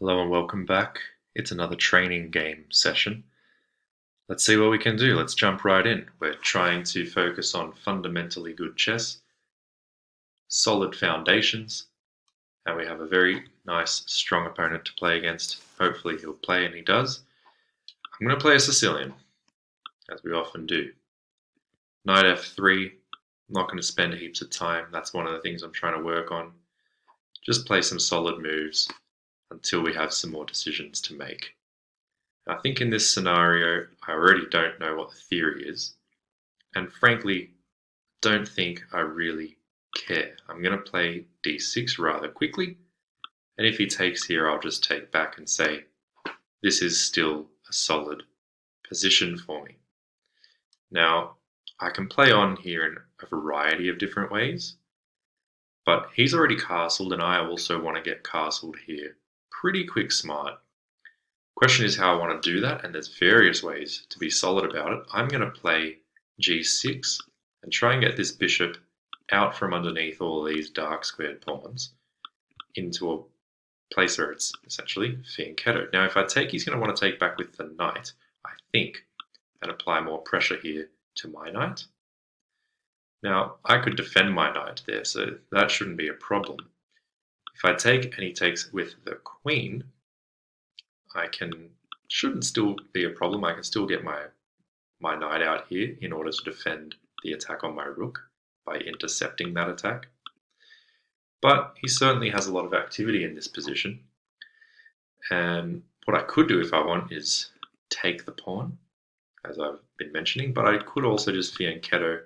Hello and welcome back. It's another training game session. Let's see what we can do. Let's jump right in. We're trying to focus on fundamentally good chess, solid foundations, and we have a very nice, strong opponent to play against. Hopefully he'll play, and he does. I'm going to play a Sicilian, as we often do. Knight f3. I'm not going to spend heaps of time. That's one of the things I'm trying to work on. Just play some solid moves until we have some more decisions to make. I think in this scenario, I already don't know what the theory is, and frankly, don't think I really care. I'm going to play d6 rather quickly, and if he takes here, I'll just take back and say, this is still a solid position for me. Now, I can play on here in a variety of different ways, but he's already castled, and I also want to get castled here. Pretty quick smart. Question is how I want to do that, and there's various ways to be solid about it. I'm going to play g6 and try and get this bishop out from underneath all these dark squared pawns into a place where it's essentially fianchetto. Now if I take, he's going to want to take back with the knight, I think, and apply more pressure here to my knight. Now I could defend my knight there, so that shouldn't be a problem. If I take and he takes with the queen, shouldn't still be a problem. I can still get my knight out here in order to defend the attack on my rook by intercepting that attack. But he certainly has a lot of activity in this position. And what I could do if I want is take the pawn, as I've been mentioning, but I could also just fianchetto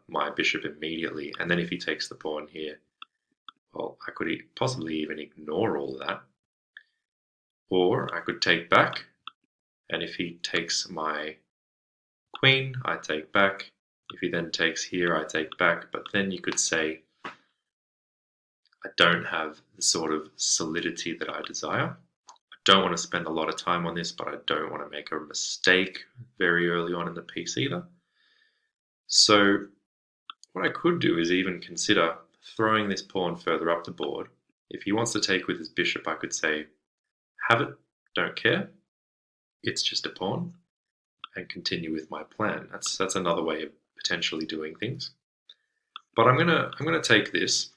my bishop immediately. And then if he takes the pawn here, well, I could possibly even ignore all of that. Or I could take back, and if he takes my queen, I take back. If he then takes here, I take back. But then you could say I don't have the sort of solidity that I desire. I don't want to spend a lot of time on this, but I don't want to make a mistake very early on in the piece either. So what I could do is even consider throwing this pawn further up the board. If he wants to take with his bishop, I could say, have it, don't care. It's just a pawn, and continue with my plan. That's another way of potentially doing things. But I'm gonna take this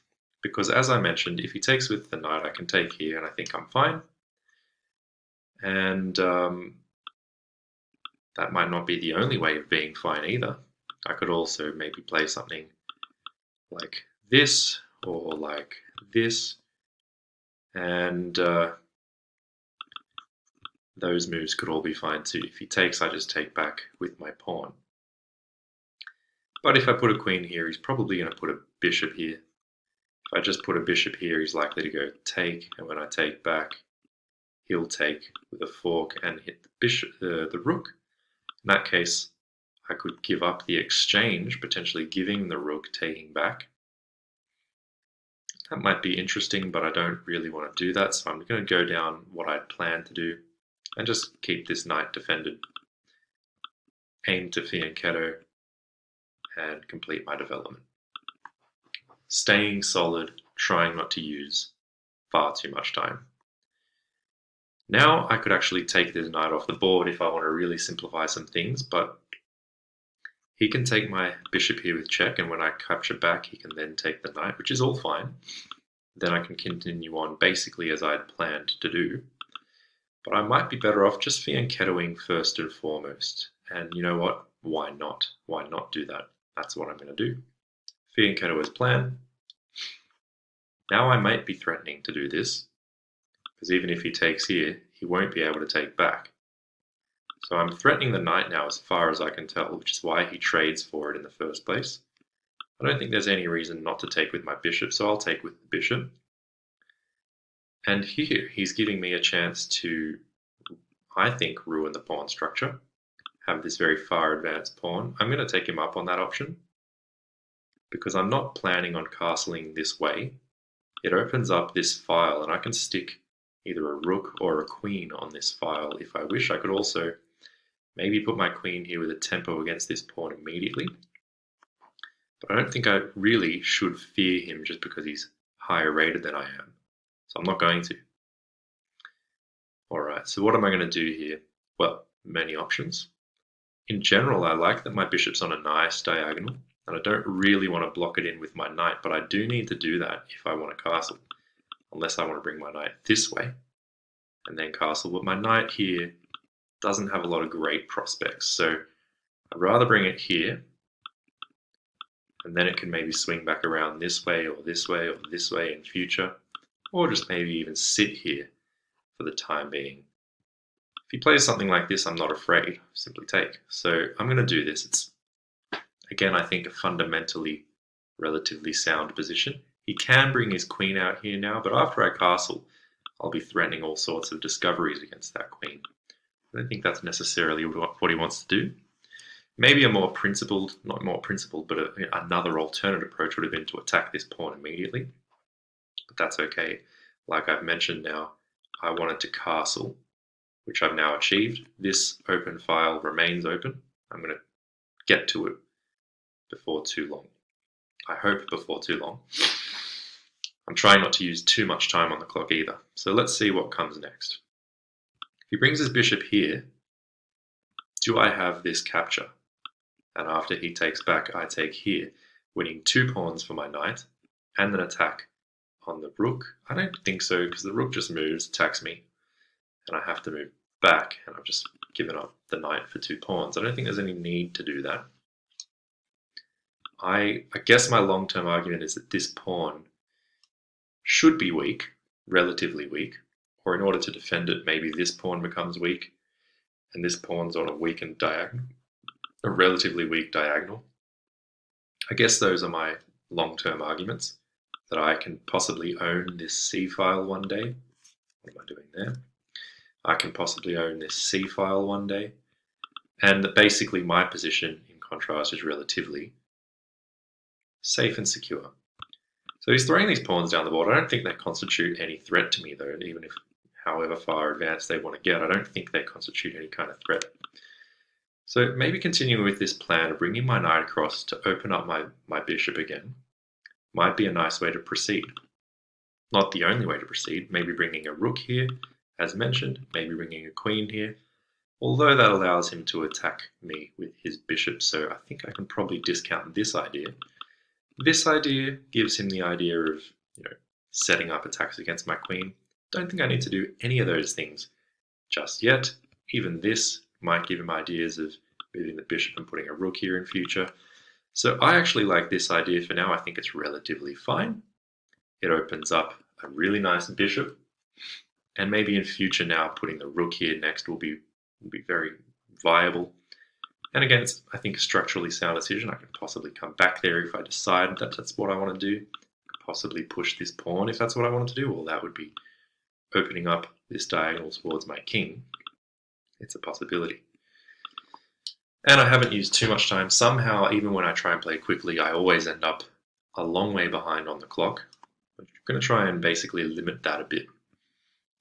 because, as I mentioned, if he takes with the knight, I can take here, and I think I'm fine. And that might not be the only way of being fine either. I could also maybe play something like this or like this, and those moves could all be fine too. If he takes, I just take back with my pawn. But if I put a queen here, he's probably going to put a bishop here. If I just put a bishop here, he's likely to go take, and when I take back, he'll take with a fork and hit the bishop, the rook. In that case, I could give up the exchange, potentially giving the rook, taking back. That might be interesting, but I don't really want to do that, so I'm going to go down what I'd planned to do and just keep this knight defended. Aim to fianchetto and complete my development. Staying solid, trying not to use far too much time. Now I could actually take this knight off the board if I want to really simplify some things, but he can take my bishop here with check, and when I capture back, he can then take the knight, which is all fine. Then I can continue on basically as I had planned to do. But I might be better off just fianchettoing first and foremost. And you know what? Why not? Why not do that? That's what I'm going to do. Fianchetto as planned. Now I might be threatening to do this, because even if he takes here, he won't be able to take back. So I'm threatening the knight now as far as I can tell, which is why he trades for it in the first place. I don't think there's any reason not to take with my bishop, so I'll take with the bishop. And here he's giving me a chance to, I think, ruin the pawn structure, have this very far advanced pawn. I'm going to take him up on that option because I'm not planning on castling this way. It opens up this file, and I can stick either a rook or a queen on this file if I wish. I could also maybe put my queen here with a tempo against this pawn immediately. But I don't think I really should fear him just because he's higher rated than I am. So I'm not going to. Right, so what am I going to do here? Well, many options. In general, I like that my bishop's on a nice diagonal, and I don't really want to block it in with my knight, but I do need to do that if I want to castle, unless I want to bring my knight this way and then castle. But my knight here doesn't have a lot of great prospects, so I'd rather bring it here, and then it can maybe swing back around this way or this way or this way in future, or just maybe even sit here for the time being. If he plays something like this, I'm not afraid, simply take. So I'm going to do this. It's, again, I think a fundamentally relatively sound position. He can bring his queen out here now, but after I castle, I'll be threatening all sorts of discoveries against that queen. I don't think that's necessarily what he wants to do. Maybe a more principled, not more principled, but another alternate approach would have been to attack this pawn immediately. But that's okay. Like I've mentioned now, I wanted to castle, which I've now achieved. This open file remains open. I'm going to get to it before too long. I hope before too long. I'm trying not to use too much time on the clock either. So let's see what comes next. If he brings his bishop here, do I have this capture? And after he takes back, I take here, winning 2 pawns for my knight and an attack on the rook. I don't think so, because the rook just moves, attacks me, and I have to move back, and I've just given up the knight for 2 pawns. I don't think there's any need to do that. I guess my long-term argument is that this pawn should be weak, relatively weak, or in order to defend it, maybe this pawn becomes weak, and this pawn's on a weakened diagonal, a relatively weak diagonal. I guess those are my long-term arguments, that I can possibly own this C file one day. What am I doing there? I can possibly own this C file one day, and that basically my position, in contrast, is relatively safe and secure. So he's throwing these pawns down the board. I don't think they constitute any threat to me, though, even if however far advanced they want to get, I don't think they constitute any kind of threat. So maybe continuing with this plan of bringing my knight across to open up my bishop again might be a nice way to proceed. Not the only way to proceed, maybe bringing a rook here, as mentioned, maybe bringing a queen here, although that allows him to attack me with his bishop, so I think I can probably discount this idea. This idea gives him the idea of, setting up attacks against my queen. Don't think I need to do any of those things just yet. Even this might give him ideas of moving the bishop and putting a rook here in future. So I actually like this idea for now. I think it's relatively fine. It opens up a really nice bishop, and maybe in future now putting the rook here next will be very viable. And again, it's, I think, a structurally sound decision. I can possibly come back there if I decide that that's what I want to do. Possibly push this pawn if that's what I wanted to do. Well, that would be opening up this diagonal towards my king. It's a possibility. And I haven't used too much time. Somehow, even when I try and play quickly, I always end up a long way behind on the clock. I'm going to try and basically limit that a bit.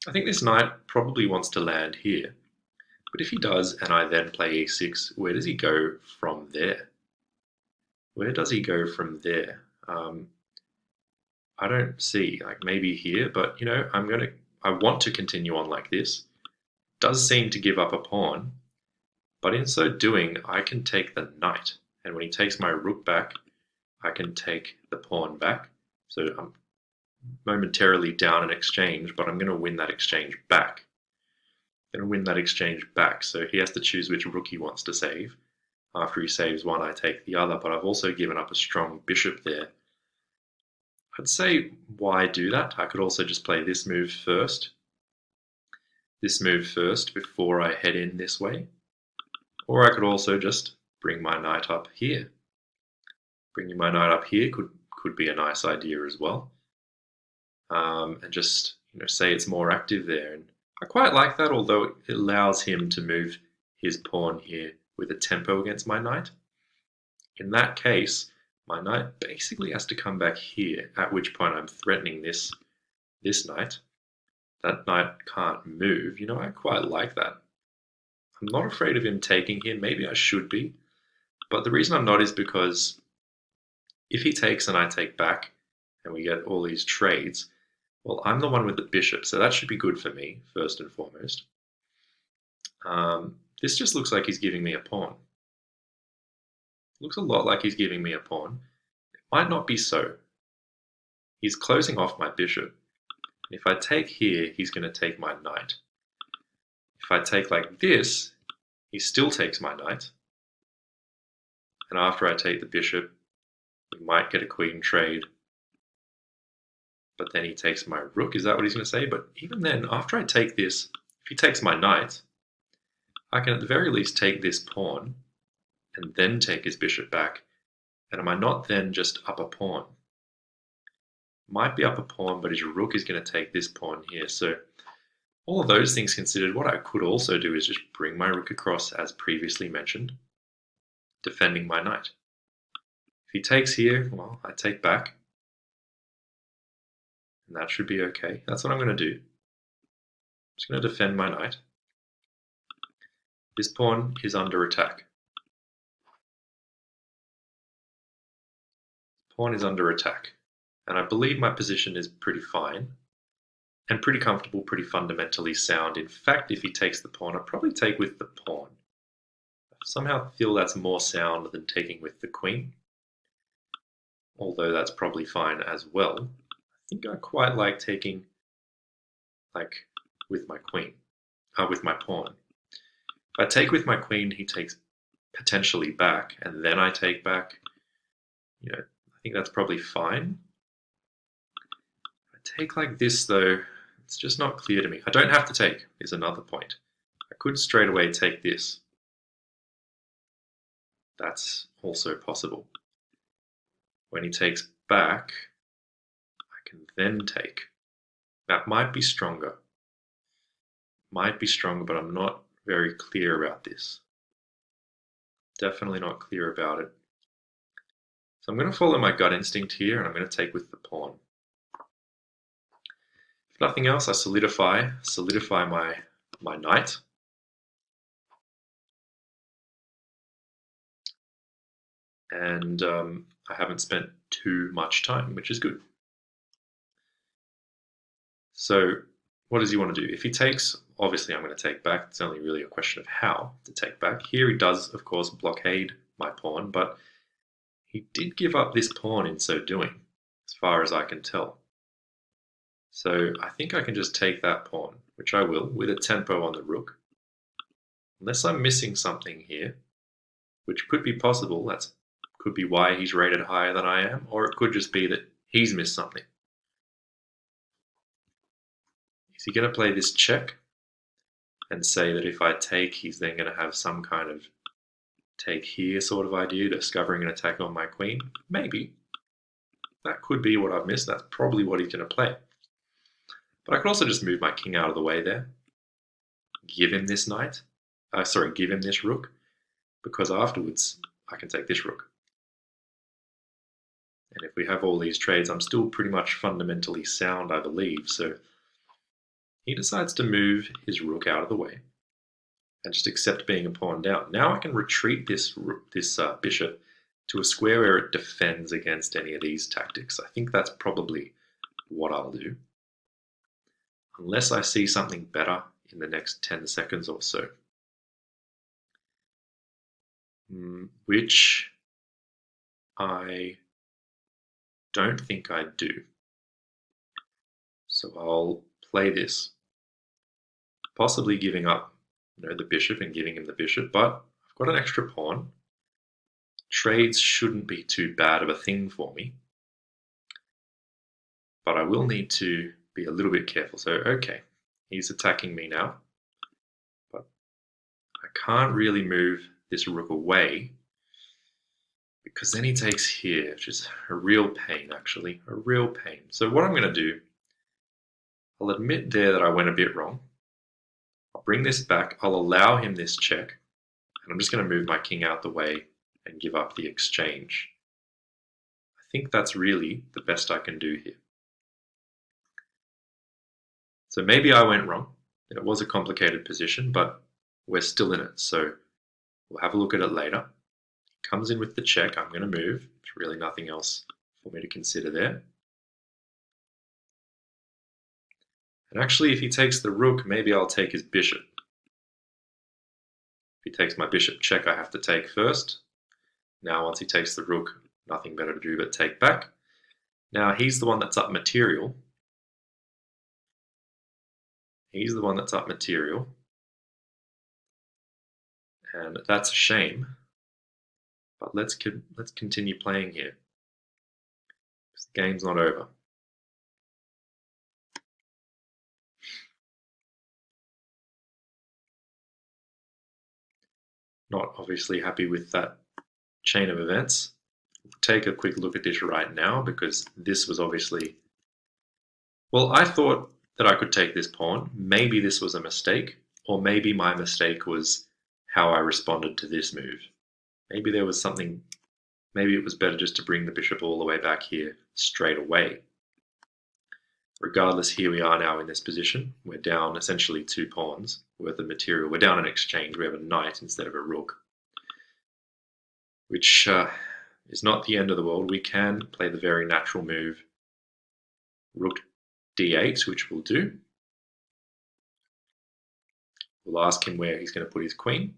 I think this knight probably wants to land here. But if he does, and I then play e6, where does he go from there? Where does he go from there? I don't see, like maybe here, but I want to continue on like this. Does seem to give up a pawn, but in so doing, I can take the knight. And when he takes my rook back, I can take the pawn back. So I'm momentarily down an exchange, but I'm going to win that exchange back. So he has to choose which rook he wants to save. After he saves one, I take the other, but I've also given up a strong bishop there. I'd say, why do that? I could also just play this move first. Before I head in this way. Or I could also just bring my knight up here. Bringing my knight up here could be a nice idea as well. And just say it's more active there. And I quite like that, although it allows him to move his pawn here with a tempo against my knight. In that case, my knight basically has to come back here, at which point I'm threatening this knight. That knight can't move. I quite like that. I'm not afraid of him taking here. Maybe I should be. But the reason I'm not is because if he takes and I take back, and we get all these trades, well, I'm the one with the bishop, so that should be good for me, first and foremost. This just looks like he's giving me a pawn. Looks a lot like he's giving me a pawn. It might not be so. He's closing off my bishop. If I take here, he's going to take my knight. If I take like this, he still takes my knight. And after I take the bishop, we might get a queen trade. But then he takes my rook. Is that what he's going to say? But even then, after I take this, if he takes my knight, I can at the very least take this pawn and then take his bishop back. And am I not then just up a pawn? Might be up a pawn, but his rook is going to take this pawn here. So all of those things considered, what I could also do is just bring my rook across as previously mentioned, defending my knight. If he takes here, well, I take back. And that should be okay. That's what I'm going to do. I'm just going to defend my knight. This pawn is under attack. Pawn is under attack. And I believe my position is pretty fine and pretty comfortable, pretty fundamentally sound. In fact, if he takes the pawn, I'd probably take with the pawn. I somehow feel that's more sound than taking with the queen, although that's probably fine as well. I think I quite like taking with my queen, with my pawn. If I take with my queen, he takes potentially back, and then I take back. I think that's probably fine. Take like this though, it's just not clear to me. I don't have to take, is another point. I could straight away take this. That's also possible. When he takes back, I can then take. That might be stronger. Might be stronger, but I'm not very clear about this. Definitely not clear about it. So I'm going to follow my gut instinct here, and I'm going to take with the pawn. If nothing else, I solidify my knight. And I haven't spent too much time, which is good. So what does he want to do? If he takes, obviously I'm going to take back. It's only really a question of how to take back. Here he does, of course, blockade my pawn, but he did give up this pawn in so doing, as far as I can tell. So I think I can just take that pawn, which I will, with a tempo on the rook. Unless I'm missing something here, which could be possible. That could be why he's rated higher than I am, or it could just be that he's missed something. Is he going to play this check and say that if I take, he's then going to have some kind of take here sort of idea, discovering an attack on my queen? Maybe. That could be what I've missed. That's probably what he's going to play. But I could also just move my king out of the way there. Give him this knight. Give him this rook. Because afterwards, I can take this rook. And if we have all these trades, I'm still pretty much fundamentally sound, I believe. So he decides to move his rook out of the way and just accept being a pawn down. Now I can retreat this bishop to a square where it defends against any of these tactics. I think that's probably what I'll do. Unless I see something better in the next 10 seconds or so. Which I don't think I do. So I'll play this, possibly giving up the bishop and giving him the bishop, but I've got an extra pawn. Trades shouldn't be too bad of a thing for me, but I will need to be a little bit careful. So, okay, he's attacking me now, but I can't really move this rook away because then he takes here, which is a real pain, actually, a real pain. So what I'm going to do, I'll admit there that I went a bit wrong. I'll bring this back, I'll allow him this check, and I'm just going to move my king out the way and give up the exchange. I think that's really the best I can do here. So maybe I went wrong. It was a complicated position, but we're still in it. So we'll have a look at it later. Comes in with the check. I'm going to move. There's really nothing else for me to consider there. And actually, if he takes the rook, maybe I'll take his bishop. he takes my bishop check, I have to take first. Now once he takes the rook, nothing better to do but take back. Now he's the one that's up material. He's the one that's up material. And that's a shame. But let's continue playing here. Because the game's not over. Not obviously happy with that chain of events. Take a quick look at this right now, because this was obviously... Well, I thought that I could take this pawn. Maybe this was a mistake, or maybe my mistake was how I responded to this move. Maybe there was something... Maybe it was better just to bring the bishop all the way back here straight away. Regardless, here we are now in this position. We're down essentially 2 pawns worth of material. We're down an exchange. We have a knight instead of a rook, which is not the end of the world. We can play the very natural move rook d8, which we'll do. We'll ask him where he's going to put his queen,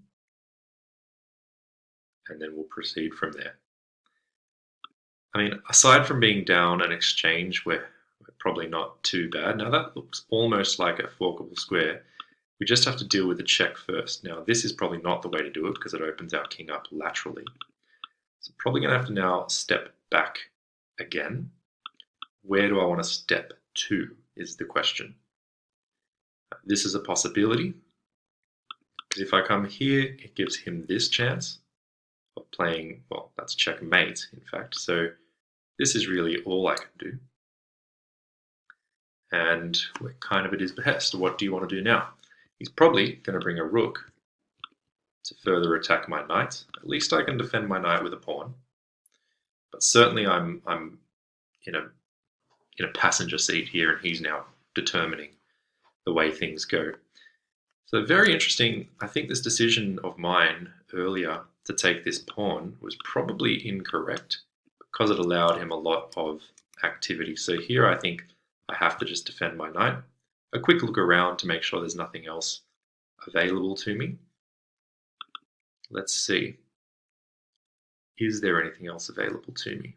and then we'll proceed from there. I mean, aside from being down an exchange, we're probably not too bad. Now that looks almost like a forkable square. We just have to deal with the check first. Now this is probably not the way to do it because it opens our king up laterally. So probably going to have to now step back again. Where do I want to step to is the question. This is a possibility. Because if I come here, it gives him this chance of playing, well, that's checkmate, in fact. So this is really all I can do. And we're kind of at his behest. What do you want to do now? He's probably going to bring a rook to further attack my knight. At least I can defend my knight with a pawn. But certainly I'm in a passenger seat here, and he's now determining the way things go. So very interesting. I think this decision of mine earlier to take this pawn was probably incorrect because it allowed him a lot of activity. So here I think I have to just defend my knight. A quick look around to make sure there's nothing else available to me. Let's see. Is there anything else available to me?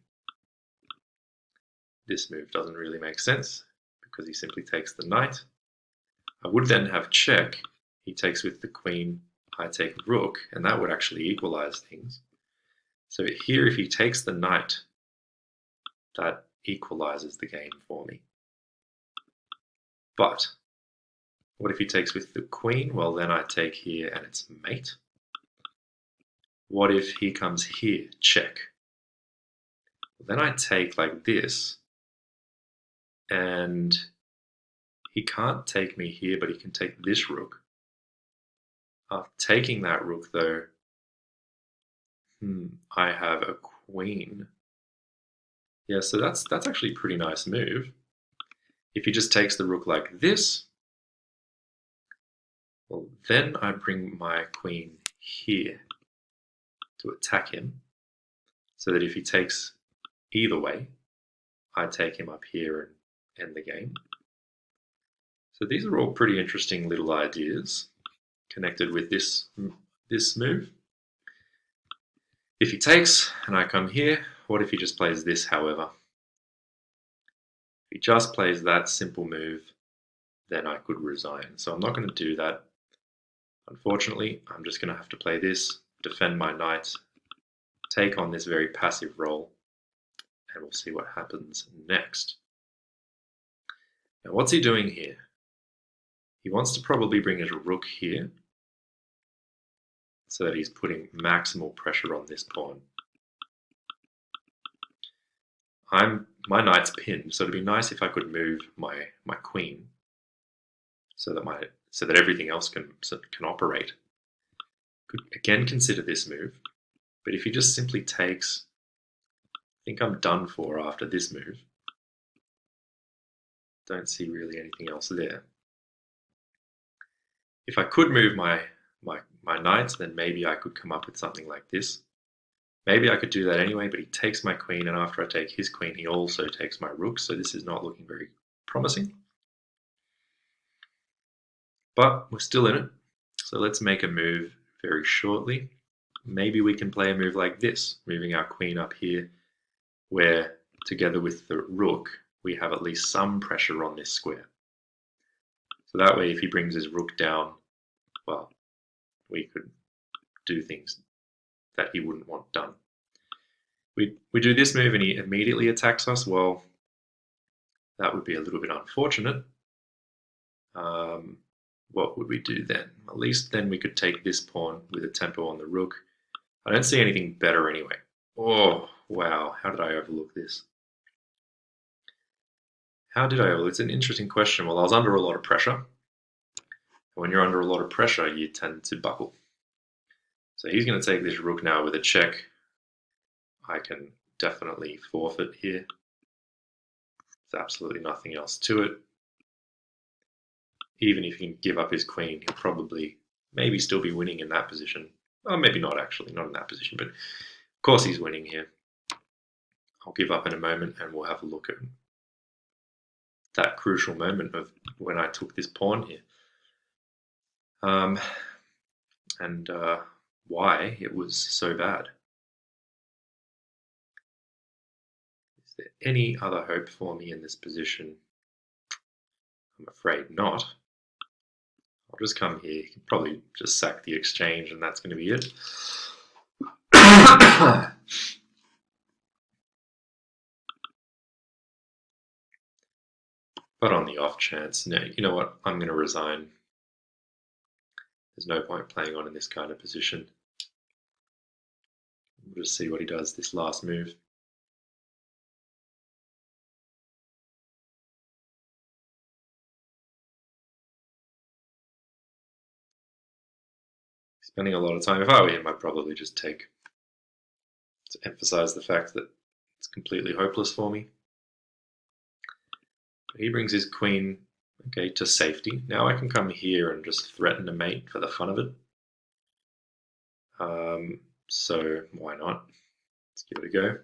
This move doesn't really make sense because he simply takes the knight. I would then have check. He takes with the queen, I take rook, and that would actually equalize things. So here, if he takes the knight, that equalizes the game for me. But what if he takes with the queen? Well, then I take here and it's mate. What if he comes here? Check. Then I take like this, and he can't take me here, but he can take this rook. After taking that rook, though, I have a queen. Yeah, so that's actually a pretty nice move. If he just takes the rook like this, well, then I bring my queen here to attack him, so that if he takes either way, I take him up here and end the game. So these are all pretty interesting little ideas connected with this move. If he takes and I come here, what if he just plays this, however? If he just plays that simple move, then I could resign. So I'm not going to do that. Unfortunately, I'm just going to have to play this, defend my knight, take on this very passive role, and we'll see what happens next. Now, what's he doing here? He wants to probably bring his rook here, so that he's putting maximal pressure on this pawn. My knight's pinned, so it'd be nice if I could move my queen so that everything else can operate. Could again consider this move, but if he just simply takes, I think I'm done for after this move. Don't see really anything else there. If I could move my knight, then maybe I could come up with something like this. Maybe I could do that anyway, but he takes my queen, and after I take his queen, he also takes my rook, so this is not looking very promising. But we're still in it, so let's make a move very shortly. Maybe we can play a move like this, moving our queen up here, where together with the rook, we have at least some pressure on this square. So that way, if he brings his rook down, well, we could do things that he wouldn't want done. We do this move and he immediately attacks us. Well, that would be a little bit unfortunate. What would we do then? At least then we could take this pawn with a tempo on the rook. I don't see anything better anyway. Oh, wow. How did I overlook this? How did I overlook? It's an interesting question. Well, I was under a lot of pressure. When you're under a lot of pressure, you tend to buckle. So he's going to take this rook now with a check. I can definitely forfeit here. There's absolutely nothing else to it. Even if he can give up his queen, he'll probably maybe still be winning in that position. Well, maybe not actually, not in that position, but of course he's winning here. I'll give up in a moment and we'll have a look at that crucial moment of when I took this pawn here. And why it was so bad. Is there any other hope for me in this position? I'm afraid not. I'll just come here. You can probably just sack the exchange and that's going to be it. But on the off chance, no, you know what? I'm going to resign. There's no point playing on in this kind of position. We'll just see what he does this last move. Spending a lot of time. If I were him, I'd probably just take to emphasize the fact that it's completely hopeless for me. He brings his queen, okay, to safety. Now I can come here and just threaten a mate for the fun of it. So why not? Let's give it a go.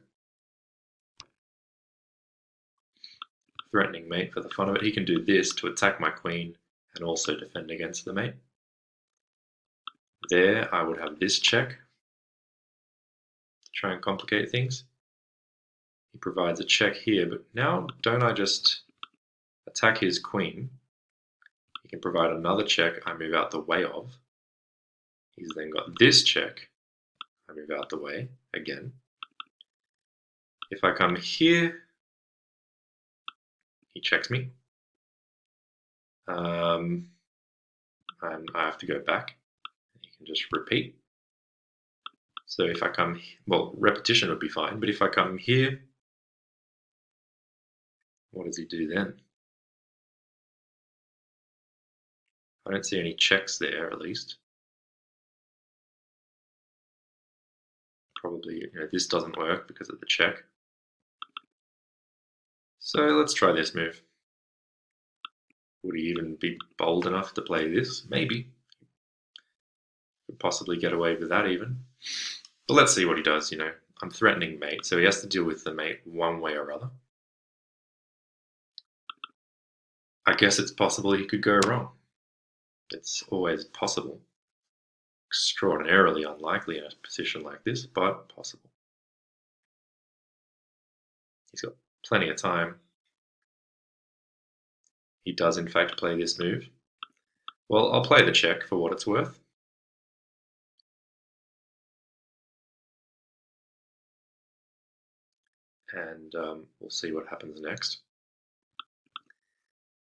Threatening mate for the fun of it. He can do this to attack my queen and also defend against the mate. There, I would have this check to try and complicate things. He provides a check here, but now don't I just attack his queen? He can provide another check I move out the way of. He's then got this check I move out the way again. If I come here, he checks me. And I have to go back. You can just repeat. So if I come, well, repetition would be fine, but if I come here, what does he do then? I don't see any checks there, at least. Probably, this doesn't work because of the check. So let's try this move. Would he even be bold enough to play this? Maybe. Could possibly get away with that even. But let's see what he does, I'm threatening mate, so he has to deal with the mate one way or other. I guess it's possible he could go wrong. It's always possible. Extraordinarily unlikely in a position like this, but possible. He's got plenty of time. He does in fact play this move. Well, I'll play the check for what it's worth. And we'll see what happens next.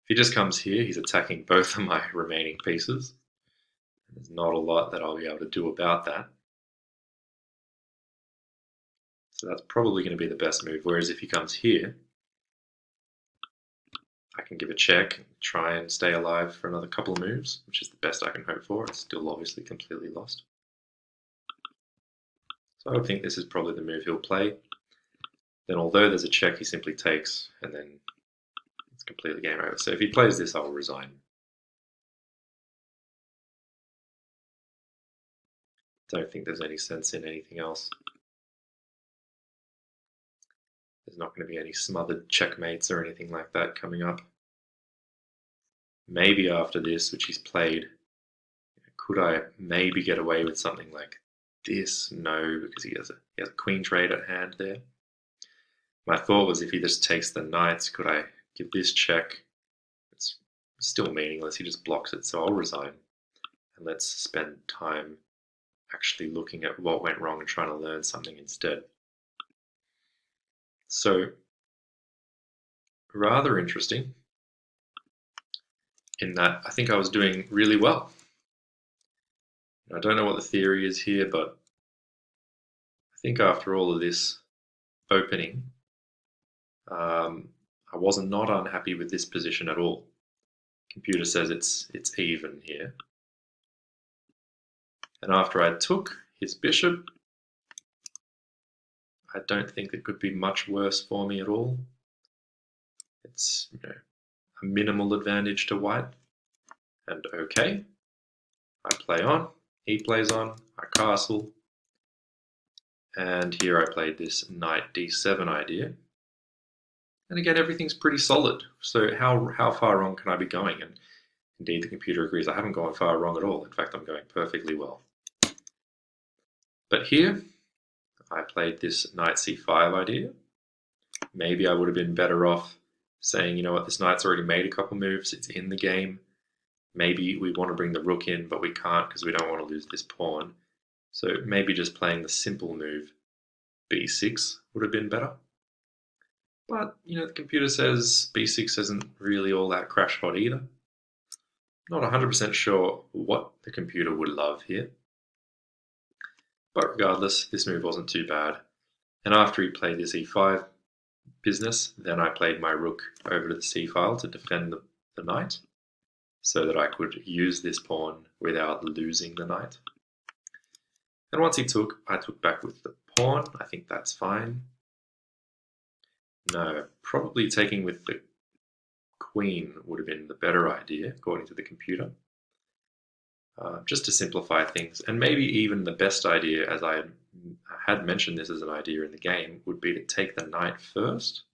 If he just comes here, he's attacking both of my remaining pieces. There's not a lot that I'll be able to do about that. So that's probably going to be the best move. Whereas if he comes here, I can give a check, try and stay alive for another couple of moves, which is the best I can hope for. It's still obviously completely lost. So I would think this is probably the move he'll play. Then although there's a check, he simply takes, and then it's completely game over. So if he plays this, I will resign. Don't think there's any sense in anything else. There's not going to be any smothered checkmates or anything like that coming up. Maybe after this, which he's played, Could I maybe get away with something like this? No, because he has a queen trade at hand there. My thought was if he just takes the knights, could I give this check? It's still meaningless, he just blocks it, so I'll resign. And let's spend time actually looking at what went wrong and trying to learn something instead. So, rather interesting in that I think I was doing really well. I don't know what the theory is here, but I think after all of this opening, I was not unhappy with this position at all. Computer says it's even here. And after I took his bishop, I don't think it could be much worse for me at all. It's a minimal advantage to white. And okay, I play on, he plays on, I castle. And here I played this knight d7 idea. And again, everything's pretty solid. So how far wrong can I be going? And indeed, the computer agrees I haven't gone far wrong at all. In fact, I'm going perfectly well. But here, I played this knight c5 idea. Maybe I would have been better off saying, you know what, this knight's already made a couple moves, it's in the game. Maybe we want to bring the rook in, but we can't because we don't want to lose this pawn. So maybe just playing the simple move, b6, would have been better. But, the computer says b6 isn't really all that crash hot either. Not 100% sure what the computer would love here. But regardless, this move wasn't too bad. And after he played this e5 business, then I played my rook over to the c file to defend the knight, so that I could use this pawn without losing the knight. And once he took, I took back with the pawn. I think that's fine. No, probably taking with the queen would have been the better idea, according to the computer. Just to simplify things, and maybe even the best idea, as I had mentioned this as an idea in the game, would be to take the knight first.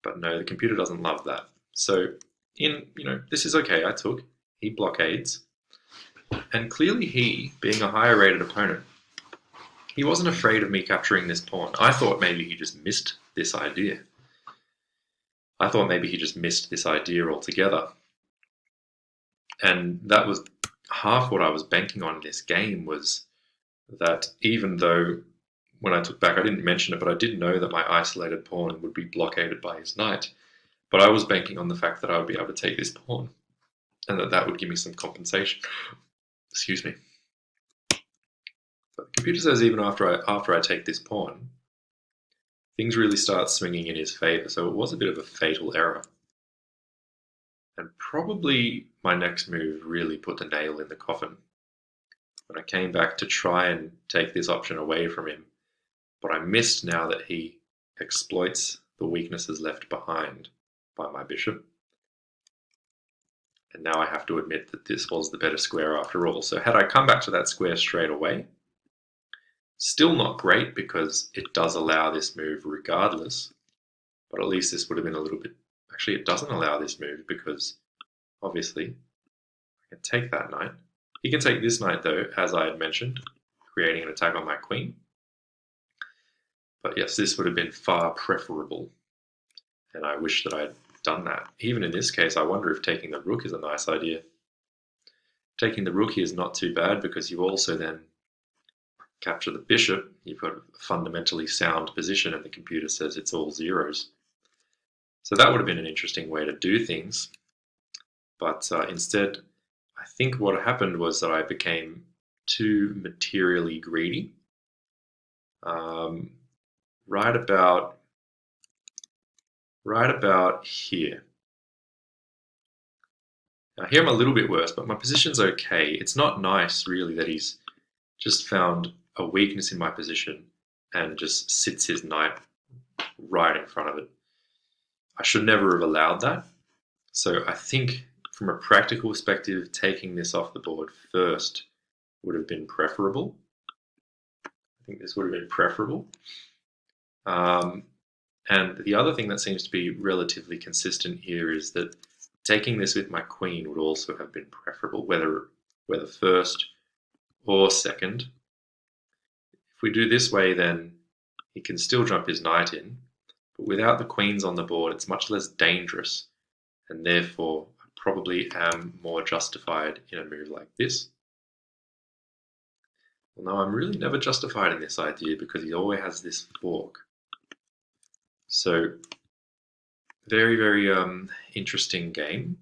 But no, the computer doesn't love that. So, this is okay, I took, he blockades, and clearly he, being a higher rated opponent, he wasn't afraid of me capturing this pawn. I thought maybe he just missed this idea. Altogether. And that was half what I was banking on in this game, was that even though when I took back, I didn't mention it, but I did know that my isolated pawn would be blockaded by his knight. But I was banking on the fact that I would be able to take this pawn, and that would give me some compensation. Excuse me. But the computer says even after I take this pawn, things really start swinging in his favor, so it was a bit of a fatal error. And probably my next move really put the nail in the coffin. When I came back to try and take this option away from him, but I missed now that he exploits the weaknesses left behind by my bishop. And now I have to admit that this was the better square after all. So had I come back to that square straight away, still not great because it does allow this move regardless, but at least this would have been a little bit... Actually, it doesn't allow this move because, obviously, I can take that knight. He can take this knight, though, as I had mentioned, creating an attack on my queen. But yes, this would have been far preferable, and I wish that I had done that. Even in this case, I wonder if taking the rook is a nice idea. Taking the rook here is not too bad because you also then capture the bishop. You've got a fundamentally sound position, and the computer says it's all zeros. So that would have been an interesting way to do things. But instead, I think what happened was that I became too materially greedy. Right about here. Now here I'm a little bit worse, but my position's okay. It's not nice, really, that he's just found a weakness in my position and just sits his knight right in front of it. I should never have allowed that. So I think from a practical perspective, taking this off the board first would have been preferable. I think this would have been preferable. And the other thing that seems to be relatively consistent here is that taking this with my queen would also have been preferable, whether whether first or second. If we do this way, then he can still jump his knight in, but without the queens on the board, it's much less dangerous, and therefore I probably am more justified in a move like this. Well, no, I'm really never justified in this idea because he always has this fork. So, very, very interesting game,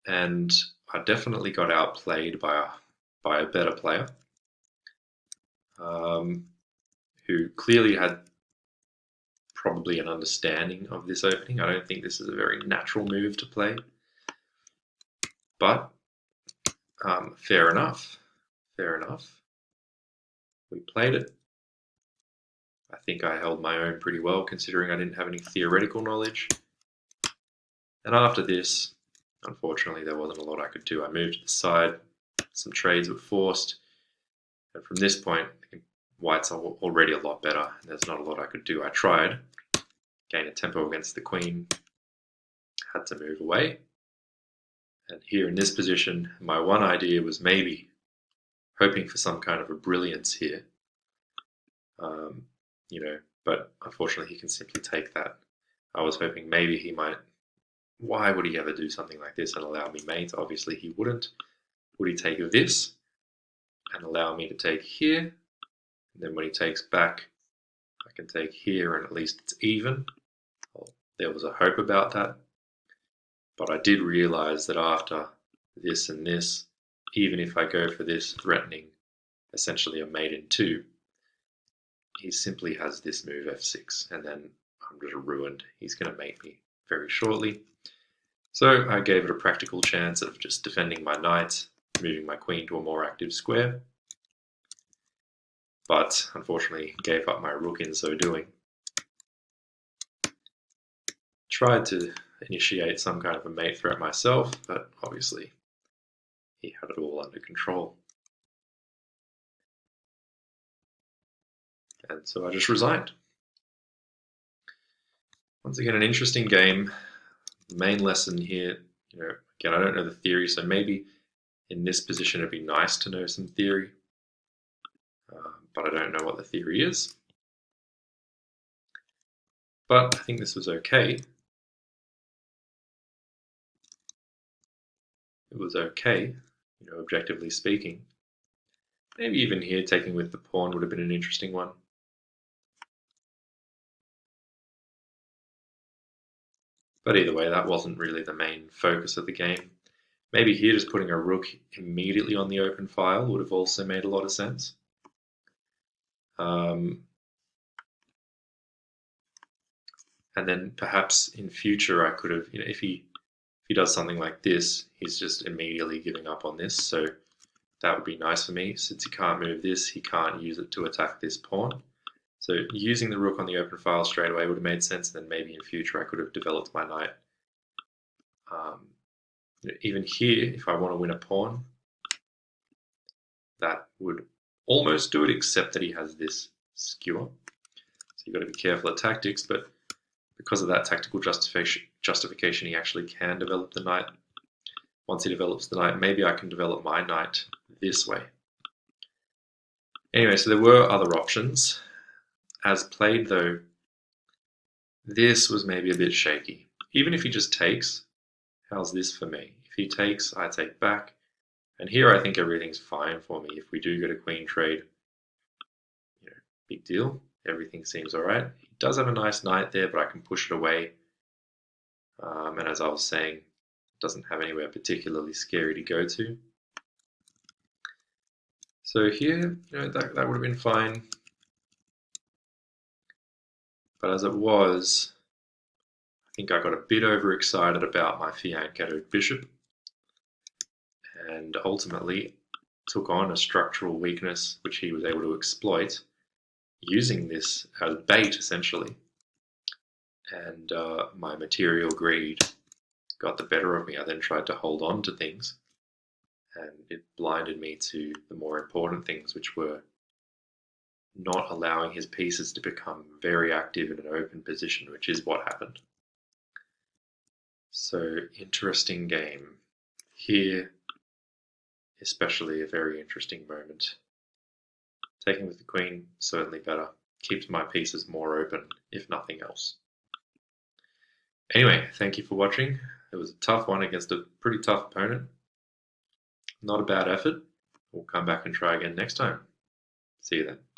and I definitely got outplayed by a better player, who clearly had probably an understanding of this opening. I don't think this is a very natural move to play, but fair enough. Fair enough. We played it. I think I held my own pretty well, considering I didn't have any theoretical knowledge. And after this, unfortunately, there wasn't a lot I could do. I moved to the side. Some trades were forced. And from this point, whites are already a lot better, and there's not a lot I could do. I tried. Gain a tempo against the queen. Had to move away. And here in this position, my one idea was maybe hoping for some kind of a brilliance here. But unfortunately he can simply take that. I was hoping maybe he might, why would he ever do something like this and allow me mate? Obviously he wouldn't. Would he take this and allow me to take here? And then when he takes back, I can take here and at least it's even. Well, there was a hope about that. But I did realize that after this and this, even if I go for this threatening essentially a mate in 2, he simply has this move f6, and then I'm just ruined. He's going to mate me very shortly. So I gave it a practical chance of just defending my knight, moving my queen to a more active square. But unfortunately gave up my rook in so doing. Tried to initiate some kind of a mate threat myself, but obviously he had it all under control. And so I just resigned. Once again, an interesting game. The main lesson here, again, I don't know the theory, so maybe in this position it'd be nice to know some theory, but I don't know what the theory is. But I think this was okay. It was okay, objectively speaking. Maybe even here taking with the pawn would have been an interesting one. But either way, that wasn't really the main focus of the game. Maybe here just putting a rook immediately on the open file would have also made a lot of sense. And then perhaps in future I could have, if he does something like this, he's just immediately giving up on this. So that would be nice for me. Since he can't move this, he can't use it to attack this pawn. So using the rook on the open file straight away would have made sense. Then maybe in future I could have developed my knight. Even here, if I want to win a pawn, that would almost do it, except that he has this skewer. So you've got to be careful of tactics, but because of that tactical justification, he actually can develop the knight. Once he develops the knight, maybe I can develop my knight this way. Anyway, so there were other options. As played, though, this was maybe a bit shaky. Even if he just takes, how's this for me? If he takes, I take back. And here I think everything's fine for me. If we do go to queen trade, big deal. Everything seems all right. He does have a nice knight there, but I can push it away. And as I was saying, it doesn't have anywhere particularly scary to go to. So here, that would have been fine. But as it was, I think I got a bit overexcited about my fianchettoed bishop, and ultimately took on a structural weakness which he was able to exploit, using this as bait essentially. And my material greed got the better of me. I then tried to hold on to things, and it blinded me to the more important things, which were not allowing his pieces to become very active in an open position, which is what happened. So, interesting game. Here, especially a very interesting moment. Taking with the queen, certainly better. Keeps my pieces more open, if nothing else. Anyway, thank you for watching. It was a tough one against a pretty tough opponent. Not a bad effort. We'll come back and try again next time. See you then.